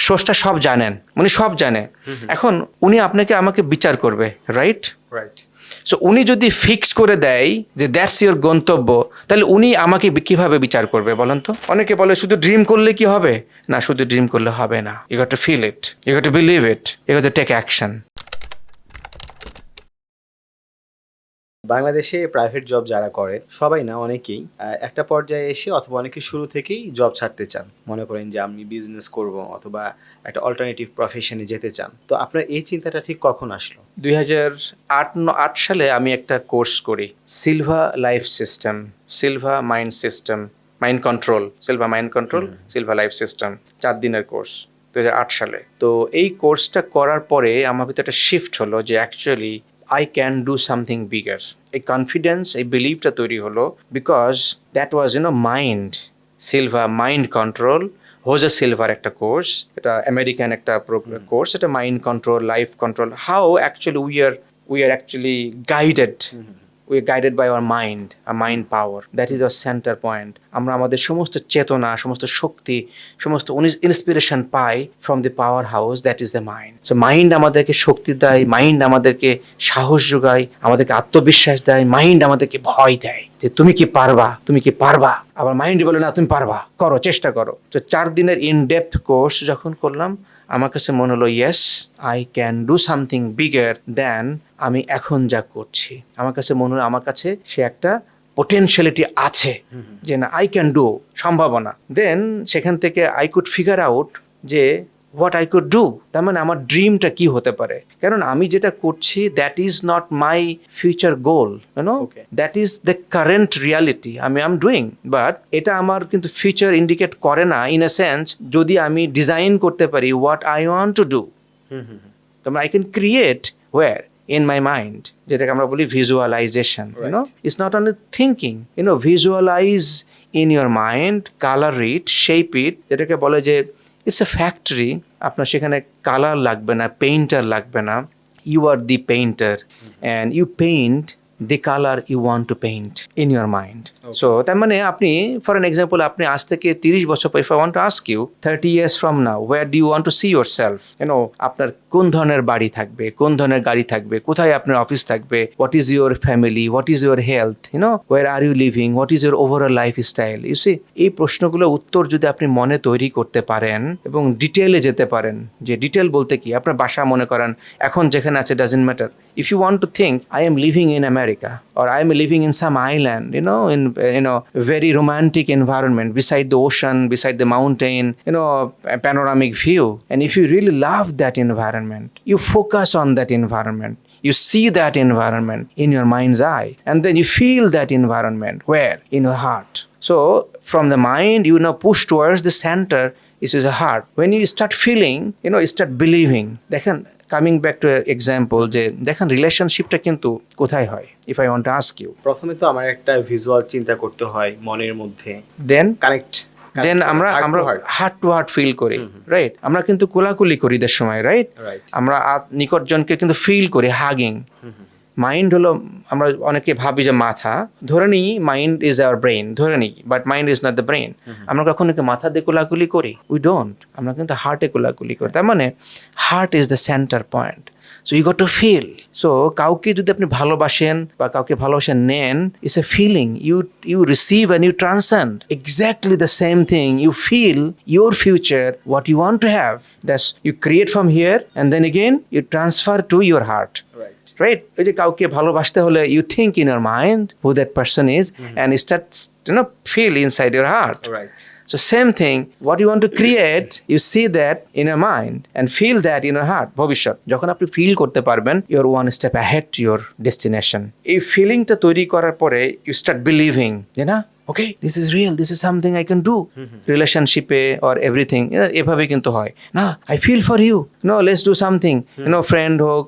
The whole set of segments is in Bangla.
স্রষ্টা সব জানেন, উনি সব জানে। এখন উনি আপনাকে আমাকে বিচার করবে, রাইট? সো উনি যদি ফিক্স করে দেয় যে দ্যাটস ইওর গন্তব্য, তাহলে উনি আমাকে কিভাবে বিচার করবে বলেন তো? অনেকে বলে শুধু ড্রিম করলে কি হবে? না, শুধু ড্রিম করলে হবে না। You got to feel it, you got to believe it, you got to take action. বাংলাদেশে প্রাইভেট জব যারা করেন, সবাই না, অনেকেই একটা পর্যায়ে এসে অথবা অনেকে শুরু থেকেই জব ছাড়তে চান, মনে করেন যে আমি বিজনেস করব অথবা একটা অল্টারনেটিভ প্রফেশনে যেতে চান। তো আপনার এই চিন্তাটা ঠিক কখন আসলো? 2008 সালে আমি একটা কোর্স করি, Silva life system, Silva mind system, mind control, Silva mind control, Silva life system, 4 দিনের কোর্স 2008 সালে। তো এই কোর্সটা করার পরে আমার ভিতরে একটা শিফট হলো যে actually I can do something bigger. A confidence, a belief টা তৈরি হলো, because that was mind, Silva mind control, Jose silver একটা কোর্স, এটা আমেরিকান একটা কোর্স, এটা mind control, life control, how actually we are actually guided. We are guided by our mind, our mind power. That is our center point. আমরা আমাদের সমস্ত চেতনা, সমস্ত শক্তি, সমস্ত inspiration pi from the power house, that is the mind. So mind আমাদেরকে শক্তি দেয়, মাইন্ড আমাদেরকে সাহস যোগায়, আমাদেরকে আত্মবিশ্বাস দেয়, মাইন্ড আমাদেরকে ভয় দেয় যে তুমি কি পারবা, তুমি কি পারবা। আবার মাইন্ড বলে না, তুমি পারবা, করো, চেষ্টা করো। তো 4 দিনের ইন ডেপথ কোর্স যখন করলাম, আমার কাছে মনে হলো yes, I can do something bigger than আমি এখন যা করছি। আমার কাছে মনে হলো আমার কাছে সে একটা পোটেনশিয়ালিটি আছে যে না, আই ক্যান ডু, সম্ভাবনা। দেন সেখান থেকে আই কুড ফিগার আউট যে হোয়াট আই কুড ডু, তার মানে আমার ড্রিমটা কি হতে পারে। কারণ আমি যেটা করছি that is not my future goal, that is the current reality আমি এম ডুইং, বাট এটা আমার কিন্তু ফিউচার ইন্ডিকেট করে না ইন এ সেন্স যদি আমি ডিজাইন করতে পারি what I want to do. তারপরে I can create where in my mind, যেটাকে আমরা বলি visualization. It's not only thinking, visualize in your mind, color it, shape it, যেটাকে বলে যে it's a factory, আপনার সেখানে কালার লাগবে না, পেইন্টার লাগবে না, you are the painter and you paint the color you want to paint in your mind. So তার মানে আপনি, for an example, আপনি আজ থেকে 30 বছর পর, if I want to ask you 30 years from now, where do you want to see yourself? আপনার কোন ধরনের বাড়ি থাকবে, কোন ধরনের গাড়ি থাকবে, কোথায় আপনার অফিস থাকবে, what is your family, what is your health, where are you living, what is your overall lifestyle? You see, এই প্রশ্নগুলোর উত্তর যদি আপনি মনে তৈরি করতে পারেন এবং ডিটেইলে যেতে পারেন, যে ডিটেইল বলতে কি, আপনার বাসা মনে করেন এখন যেখানে আছে doesn't matter. If you want to think I am living in America or I am living in some island, in a very romantic environment beside the ocean, beside the mountain, a panoramic view, and if you really love that environment, you focus on that environment, you see that environment in your mind's eye, and then you feel that environment where? In your heart. So from the mind you push towards the center, is the heart. When you start feeling, you start believing. দেখেন, কামিং ব্যাক টু এক্সাম্পল, যে দেখেন রিলেশনশিপটা কিন্তু কোথায় হয়, if I want to ask you, প্রথমে তো আমার একটা ভিজুয়াল চিন্তা করতে হয় মনের মধ্যে, দেন কানেক্ট, দেন আমরা হার্ট টু হার্ট ফিল করি, রাইট? আমরা কিন্তু কোলাকুলি করি দের সময়, রাইট? আমরা নিকটজনকে কিন্তু ফিল করি, হাগিং। মাইন্ড হলো, আমরা অনেকে ভাবি যে মাথা, ধরে নিই মাইন্ড ইজ আওয়ার ব্রেইন, ধরে নিই, but mind is not the brain. আমরা কখনো কি মাথা দিয়ে কোলাকুলি করি? We don't. আমরা কিন্তু হার্টে কোলাকুলি করি। তার মানে heart is the centre point. So you got to feel. সো কাউকে যদি আপনি ভালোবাসেন বা কাউকে ভালোবাসা নেন, it's a feeling, you receive and you transcend exactly the same thing. You feel your future, what you want to have, that's you create from here and then again you transfer to your heart, right? ওই যে কাউকে ভালোবাসতে হলে you think in your mind who that person is and start feel inside your heart, right? So same thing, what you want to create, you see that in your mind and feel that in your heart. ভবিষ্যৎ যখন আপনি ফিল করতে পারবেন, you're one step ahead to your destination. এই ফিলিংটা তৈরি করার পরে you start believing, না, okay, this is real, this is something I can do. রিলেশনশিপে or everything, এভাবে কিন্তু হয় না, I feel for you, let's do something, friend হোক,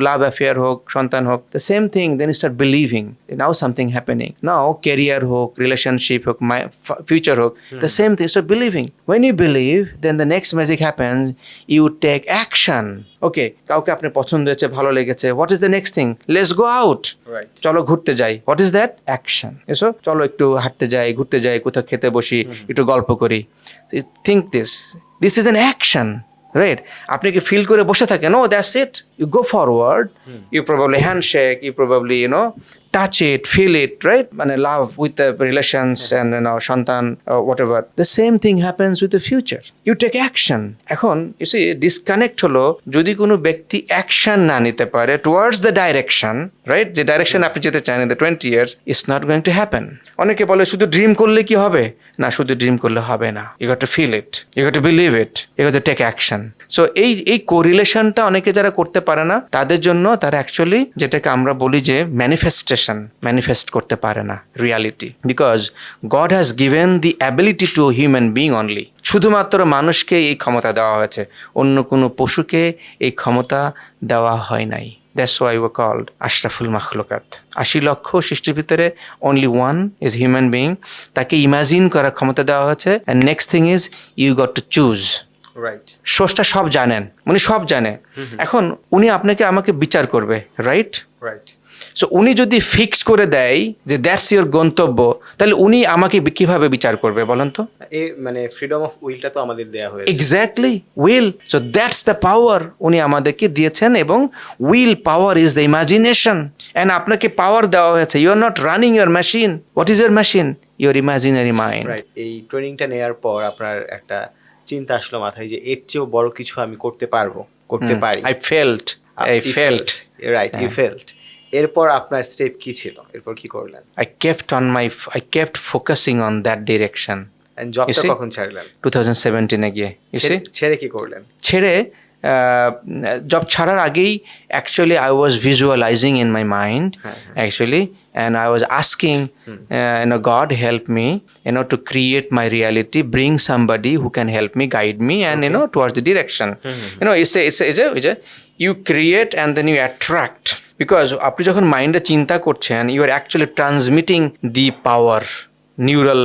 লাভ অ্যাফেয়ার হোক, সন্তান হোক, the same thing, then you start believing, now something happening, now career হোক, রিলেশনশিপ হোক, future হোক, the same thing, so believing. When you believe, then the next magic happens, you take action. ওকে, কাউকে আপনার পছন্দ হয়েছে, ভালো লেগেছে, what is the next thing? Let's go out, চলো ঘুরতে যাই, হোয়াট ইজ দ্যাট? অ্যাকশন। এসো, চলো একটু হাঁটতে যাই, ঘুরতে যাই, কোথাও খেতে বসি, একটু গল্প করি। think this is an action, right? আপনি কি ফিল করে বসে থাকেন, oh that's it, you go forward, you probably handshake, you probably touch it, feel it, right? মানে love with the relations and সন্তান, whatever. The same thing happens with the future. You take action. এখন you see disconnect হলো যদি কোনো ব্যক্তি অ্যাকশন না নিতে পারে towards the direction, right? যে ডাইরেকশন আপনি যেতে চান in the 20 years, it's not going to happen. অনেকে বলে শুধু ড্রিম করলে কি হবে? না, শুধু ড্রিম করলে হবে না. You got to feel it. You got to believe it. You got to take action. So এই কোরিলেশনটা অনেকে যারা করতে পারে না, তাদের জন্য তারা অ্যাকচুয়ালি যেটাকে আমরা বলি যে ম্যানিফেস্ট করতে পারে না reality, because god has given the ability to human being only. শুধুমাত্র মানুষকে এই ক্ষমতা দেওয়া হয়েছে, অন্য কোনো পশুকে এই ক্ষমতা দেওয়া হয় নাই। That's why we were called Ashraful মাখলুকাত। 80 লক্ষ সৃষ্টির ভিতরে only one is human being, তাকে ইমাজিন করার ক্ষমতা দেওয়া হয়েছে। and next thing is you got to choose. Right, স্রষ্টা সব জানেন, উনি সব জানে। এখন উনি আপনাকে আমাকে বিচার করবে, রাইট? সো উনি যদি ফিক্স করে দেয় যে দ্যাটস ইওর গন্তব্য, তাহলে উনি আমাকে কিভাবে বিচার করবে বলেন তো? মানে ফ্রিডম অফ উইলটা তো আমাদের দেয়া হয়েছে। Exactly, will. So that's the power উনি আমাদেরকে দিয়েছেন, এবং will power is the imagination. And আপনাকে পাওয়ার দেওয়া হয়েছে। You are not running your machine. What is your machine? Your imaginary mind. Right. এই ট্রেনিংটা নেওয়ার পর আপনার একটা চিন্তা আসলো মাথায় যে এর চেয়েও বড় কিছু আমি করতে পারি। I felt. Right, you felt. এরপর আপনার স্টেপ কি ছিল? এরপর কি করলেন? I kept focusing on that direction. And জবটা কখন ছাড়লেন? 2017 এ গিয়ে। ছেড়ে কি করলেন? ছেড়ে জব ছাড়ার আগেই actually I was visualizing in my mind actually, and I was asking God help me to create my reality, bring somebody who can help me, guide me, and towards the direction. It's a you create and then you attract, because আপনি যখন মাইন্ডে চিন্তা করছেন, you are actually transmitting the power, neural,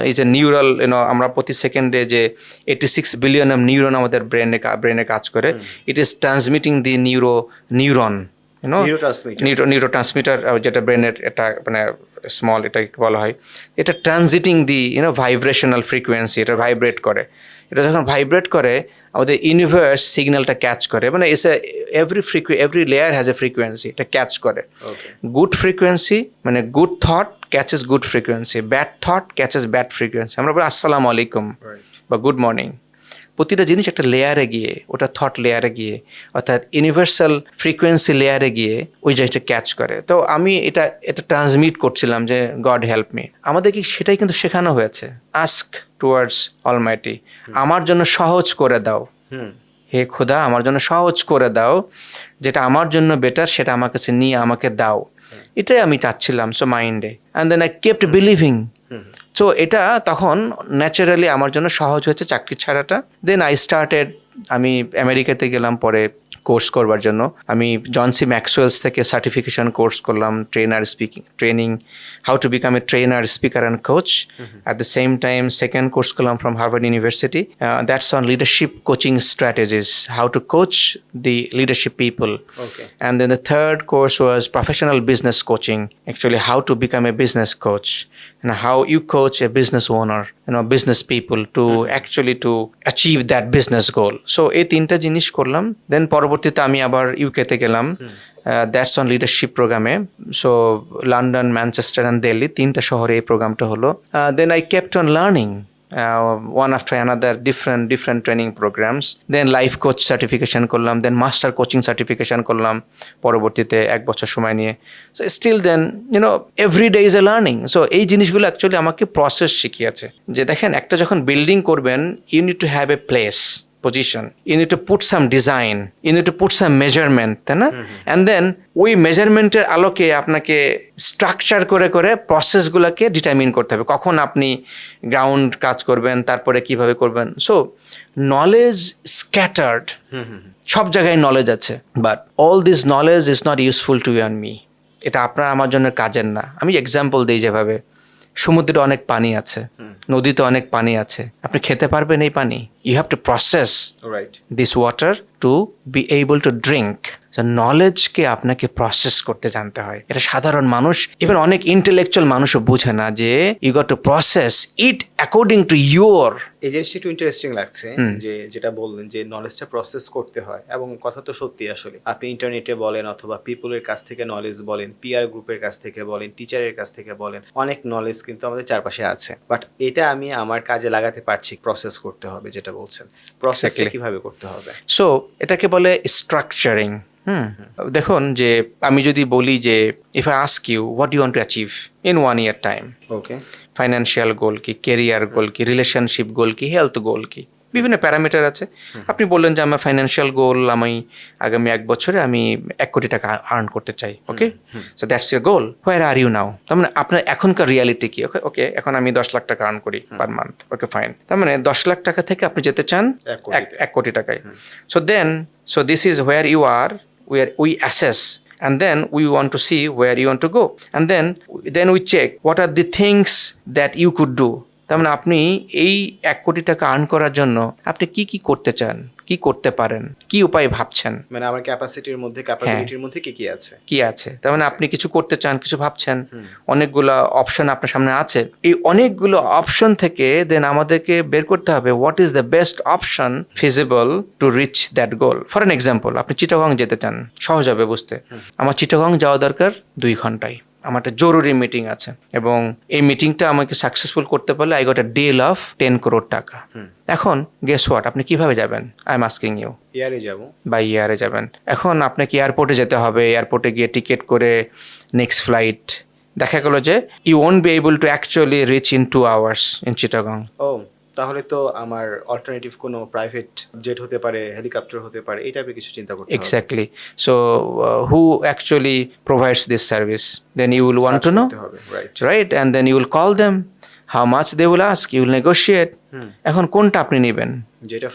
it's a neural, আমরা প্রতি সেকেন্ডে যে 86 বিলিয়ন নিউরন আমাদের ব্রেনে কাজ করে, it is transmitting the neuron, neurotransmitter, যেটা ব্রেনের এটা মানে স্মল, এটাকে বলা হয়, এটা ট্রানজিটিং দি ভাইব্রেশনাল ফ্রিকোয়েন্সি, এটা ভাইব্রেট করে। এটা যখন ভাইব্রেট করে আমাদের ইউনিভার্স সিগন্যালটা ক্যাচ করে, মানে every layer has a frequency, এটা ক্যাচ করে। গুড ফ্রিকোয়েন্সি মানে good thought catches good frequency, bad thought catches bad frequency. আমরা বলি আসসালামু আলাইকুম বা গুড মর্নিং। প্রতিটা জিনিস একটা লেয়ারে গিয়ে, ওটা থট লেয়ারে গিয়ে, অর্থাৎ ইউনিভার্সাল ফ্রিকোয়েন্সি লেয়ারে গিয়ে ওই জিনিসটা ক্যাচ করে। তো আমি এটা ট্রান্সমিট করছিলাম যে গড হেল্প মি। আমাদেরকে সেটাই কিন্তু শেখানো হয়েছে, আস্ক টুয়ার্ডস অলমাইটি, আমার জন্য সহজ করে দাও, হে খোদা আমার জন্য সহজ করে দাও, যেটা আমার জন্য বেটার সেটা আমার কাছে নিয়ে আমাকে দাও, এটাই আমি চাচ্ছিলাম। সো মাইন্ডে, and then I kept believing. So এটা তখন ন্যাচারালি আমার জন্য সহজ হয়েছে চাকরি ছাড়াটা। দেন আই স্টার্টেড, আমি আমেরিকাতে গেলাম পরে কোর্স করবার জন্য। আমি জনসি ম্যাক্সওয়েলস থেকে সার্টিফিকেশন কোর্স করলাম, training how to become a trainer, speaker and coach. At the same time second course করলাম from Harvard university, that's on leadership coaching strategies, how to coach the leadership people. And then the third course was professional business coaching, actually how to become a business coach and how you coach a business owner, business people to actually to achieve that business goal. So এই তিনটা জিনিস করলাম। দেন পরবর্তীতে আমি আবার ইউকেতে গেলাম, দ্যাটস অন লিডারশিপ প্রোগ্রামে। So London, Manchester and Delhi, তিনটা শহরে এই প্রোগ্রামটা হলো। Then I kept on learning one after another, different training programs. Then life coach certification করলাম, then master coaching certification করলাম পরবর্তীতে 1 বছর সময় নিয়ে। So still then every day is a learning. So এই জিনিসগুলো অ্যাকচুয়ালি আমাকে প্রসেস শিখিয়েছে যে দেখেন, একটা যখন বিল্ডিং করবেন, you need to have a place, position, you need to put some design, you need to put some measurement, তাই না? And then ওই মেজারমেন্টের আলোকে আপনাকে স্ট্রাকচার করে প্রসেসগুলোকে ডিটারমিন করতে হবে, কখন আপনি গ্রাউন্ড কাজ করবেন, তারপরে কিভাবে করবেন। সো নলেজ স্ক্যাটার্ড, সব জায়গায় নলেজ আছে, but all this knowledge is not useful to you and me. এটা আপনার আমার জন্য কাজের না। আমি এক্সাম্পল দিই, যেভাবে সমুদ্রে অনেক পানি আছে, নদীতে অনেক পানি আছে, আপনি খেতে পারবেন এই পানি? You have to process this water to be able to drink. নলেজকে আপনাকে প্রসেস করতে জানতে হয়। এটা সাধারণ মানুষ, ইভেন অনেক ইন্টেলেকচুয়াল মানুষও বুঝে না যে you got to process it according to your এই জিনিসটা একটু ইন্টারেস্টিং লাগছে যে যেটা বললেন যে নলেজটা প্রসেস করতে হয়, এবং কথা তো সত্যি। আসলে আপনি ইন্টারনেটে বলেন অথবা পিপলের কাছ থেকে নলেজ বলেন, পিয়ার গ্রুপের কাছ থেকে বলেন, টিচারের কাছ থেকে বলেন, অনেক নলেজ কিন্তু আমাদের চারপাশে আছে, বাট এটা আমি আমার কাজে লাগাতে পারছি, প্রসেস করতে হবে যেটা বলছেন, প্রসেসটা কিভাবে করতে হবে? সো এটাকে বলে স্ট্রাকচারিং। দেখুন যে আমি যদি বলি যে if I ask you what you want to achieve in 1 year time, okay, financial goal কি, কেরিয়ার গোল কি, রিলেশনশিপ গোল কি, হেলথ গোল কি, বিভিন্ন প্যারামিটার আছে। আপনি বললেন যে আমার ফাইন্যান্সিয়াল গোল, আমি আগামী 1 বছরে আমি 1 কোটি টাকা আর্ন করতে চাই। Okay, so that's your goal. Where are you now? তার মানে আপনার এখনকার রিয়ালিটি কি? ওকে ওকে, এখন আমি 10 লাখ টাকা আর্ন করি পার মান্থ। ওকে ফাইন, তার মানে 10 লাখ টাকা থেকে আপনি যেতে চান 1 কোটি টাকায়। So this is where you are, we assess, and then we want to see where you want to go, and then we check what are the things that you could do. তার মানে আপনি এই 1 কোটি টাকা আর্ন করার জন্য আপনি কি কি করতে চান, কি করতে পারেন, কি উপায় ভাবছেন, মানে আমার ক্যাপাসিটির মধ্যে, ক্যাপাবিলিটির মধ্যে কি আছে, কি আছে। তার মানে আপনি কিছু করতে চান, কিছু ভাবছেন, অনেকগুলো অপশন আপনার সামনে আছে। এই অনেকগুলো অপশন থেকে দেন আমাদেরকে বের করতে হবে what is the best option feasible to reach that goal. For an example, আপনি চিটাগং যেতে চান, সহজ হবে বুঝতে। আমার চিটাগং যাওয়া দরকার 2 ঘন্টায়, আমার একটা জরুরি মিটিং আছে, এবং এই মিটিংটা আমাকে সাকসেসফুল করতে পারলে I got a deal of 10 crore টাকা। এখন গেস হোয়াট, আপনি কিভাবে যাবেন? I am asking you. এয়ারে যাব, বাই এয়ারে যাবেন। এখন আপনাকে এয়ারপোর্টে যেতে হবে, এয়ারপোর্টে গিয়ে টিকিট করে নেক্সট ফ্লাইট। দেখা গেল যে you won't be able to actually reach in 2 hours in Chittagong. ও, তাহলে তো আমার অল্টারনেটিভ কোনো প্রাইভেট জেট হতে পারে, হেলিকপ্টার হতে পারে, এই টাইপের কিছু চিন্তা করতে হবে। Exactly. So who actually provides this service, then you will want to know, right? And then you will call them, how much they will ask, you will negotiate. এখন কোনটা আপনি নেবেন? যেটা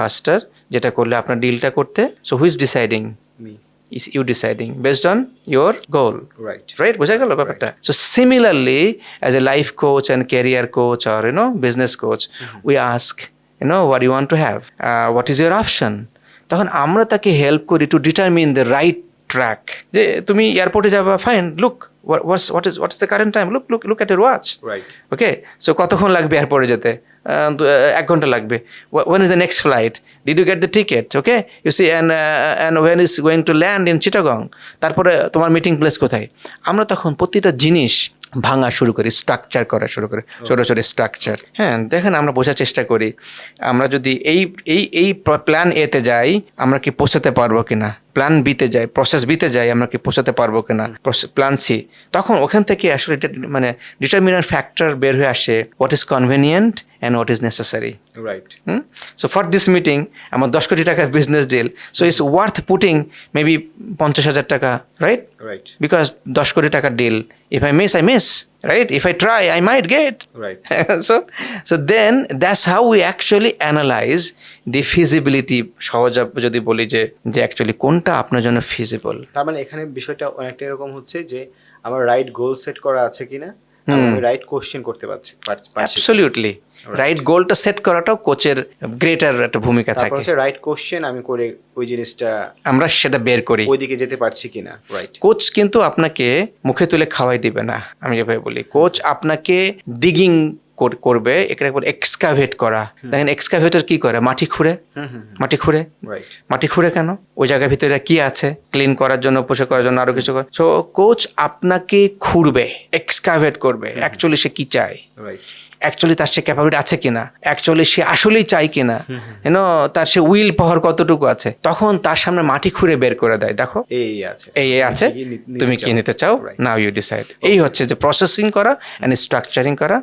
ফাস্টার, যেটা করলে আপনার ডিলটা করতে। So who is deciding? Me. Is you deciding based on your goal, right? বোঝা গেল ব্যাপারটা? So similarly, as a life coach and career coach or business coach, we ask what you want to have, what is your option. তখন আমরা তাকে হেল্প করি to determine the right track. যে তুমি এয়ারপোর্টে যাবা, fine, look what is the current time, look at your watch, right? Okay, so কতক্ষণ লাগবে এয়ারপোর্টে যেতে? 1 ঘন্টা লাগবে। When is the next flight? Did you get the ticket? Okay, you see, and when is going to land in Chittagong? তারপরে তোমার মিটিং প্লেস কোথায়? আমরা তখন প্রতিটা জিনিস ভাঙা শুরু করি, স্ট্রাকচার করা শুরু করি, ছোটো ছোটো স্ট্রাকচার। হ্যাঁ, দেখেন আমরা বোঝার চেষ্টা করি, আমরা যদি এই প্ল্যান এতে যাই, আমরা কি পৌঁছাতে পারবো কিনা, প্ল্যান বিতে যাই, প্রসেস বিতে যাই, আমরা কি পৌঁছাতে পারবো কিনা, প্ল্যান সি। তখন ওখান থেকে আসলে মানে ডিটারমিনেন্ট ফ্যাক্টর বের হয়ে আসে, what is convenient and what is necessary, right? So for this meeting আমার 10 কোটি টাকার business deal, so it's worth putting maybe 50,000 টাকা, রাইট? বিকজ 10 কোটি টাকার deal, if I miss, I miss, right? If I try, I might get, right? so then that's how we actually analyze the feasibility. সহজ যদি বলি যে অ্যাকচুয়ালি কোনটা আপনার জন্য ফিজিবল। তার মানে এখানে বিষয়টা অনেকটা এরকম হচ্ছে যে আমার রাইট গোল সেট করা আছে কিনা, আমি রাইট কোশ্চেন করতে পারছি। অ্যাবসলিউটলি, রাইট গোলটা সেট করাটাও কোচের গ্রেটার একটা ভূমিকা থাকে। তারপর হচ্ছে রাইট কোশ্চেন আমি করে ওই জিনিসটা আমরা সেটা বের করি, ওইদিকে যেতে পারছি কিনা, রাইট? কোচ কিন্তু আপনাকে মুখে তুলে খাওয়াই দিবে না, আমি যেভাবে বলি। কোচ আপনাকে ডিগিং করবে, এখানে এক্সকাভেট করা। দেখেন এক্সকাভেটর কি করে? মাটি খুঁড়ে, মাটি খুঁড়ে কেন? ওই জায়গার ভিতরে কি আছে ক্লিন করার জন্য, পরিষ্কার করার জন্য, আরো কিছু করে। সো কোচ আপনাকে খুঁড়বে, এক্সকাভেট করবে, অ্যাকচুয়ালি সে কি চায়, অ্যাকচুয়ালি তার সে ক্যাপাবিলিটি আছে কিনা, অ্যাকচুয়ালি সে আসলেই চাই কিনা, তার সে উইল পাওয়ার কতটুকু আছে। তখন তার সামনে মাটি খুঁড়ে বের করে দেয়, দেখো এই আছে, তুমি কি নিতে চাও, নাও ইউ ডিসাইড। এই হচ্ছে যে প্রসেসিং করা অ্যান্ড স্ট্রাকচারিং করা।